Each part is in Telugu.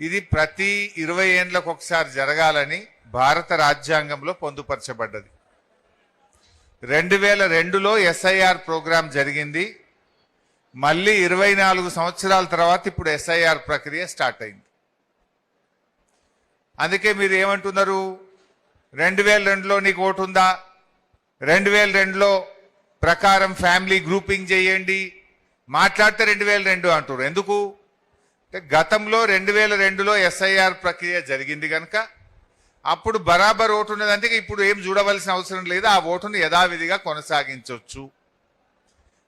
ఇది ప్రతి 20 ఏండ్లకు ఒకసారి జరగాలని భారత రాజ్యాంగంలో పొందుపరచబడ్డది. 2002లో ఎస్ఐఆర్ ప్రోగ్రాం జరిగింది. మళ్ళీ 24 సంవత్సరాల తర్వాత ఇప్పుడు ఎస్ఐఆర్ ప్రక్రియ స్టార్ట్ అయింది. అందుకే మీరు ఏమంటున్నారు, 2002లో నీకు ఓటు ఉందా, 2002లో ప్రకారం ఫ్యామిలీ గ్రూపింగ్ చేయండి మాట్లాడితే 2002 అంటారు. ఎందుకు అంటే గతంలో 2002లో ఎస్ఐఆర్ ప్రక్రియ జరిగింది కనుక అప్పుడు బరాబర్ ఓటు ఉన్నదంటే ఇప్పుడు ఏం చూడవలసిన అవసరం లేదు, ఆ ఓటును యథావిధిగా కొనసాగించవచ్చు.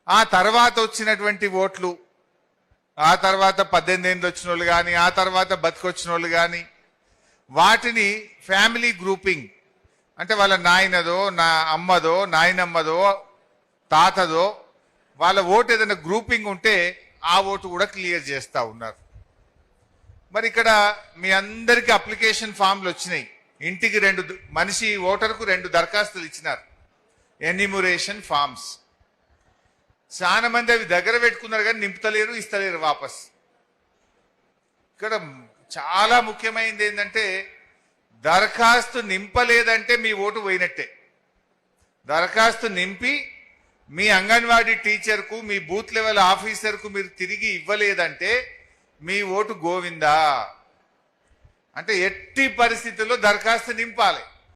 ఆ తర్వాత వచ్చినటువంటి ఓట్లు, ఆ తర్వాత 18 ఏళ్ళు వచ్చిన వాళ్ళు కానీ, ఆ తర్వాత బతికొచ్చిన వాళ్ళు కానీ, వాటిని ఫ్యామిలీ గ్రూపింగ్ అంటే వాళ్ళ నాయనదో, నా అమ్మదో, నాయనమ్మదో, తాతదో వాళ్ళ ఓటు ఏదైనా గ్రూపింగ్ ఉంటే ఆ ఓటు కూడా క్లియర్ చేస్తూ ఉన్నారు. మరి ఇక్కడ మీ అందరికీ అప్లికేషన్ ఫామ్లు వచ్చినాయి. ఇంటికి 2 మనిషి ఓటర్కు 2 దరఖాస్తులు ఇచ్చినారు, ఎన్యూమరేషన్ ఫామ్స్. చాలా మంది అవి దగ్గర పెట్టుకున్నారు కానీ నింపుతలేరు, ఇస్తలేరు వాపస్. ఇక్కడ చాలా ముఖ్యమైనది ఏంటంటే దరఖాస్తు నింపలేదంటే మీ ఓటు పోయినట్టే. దరఖాస్తు నింపి మీ అంగన్వాడీ టీచర్కు, మీ బూత్ లెవెల్ ఆఫీసర్కు మీరు తిరిగి ఇవ్వలేదంటే మీ ఓటు గోవిందా. అంటే ఎట్టి పరిస్థితుల్లో దరఖాస్తు నింపాలి.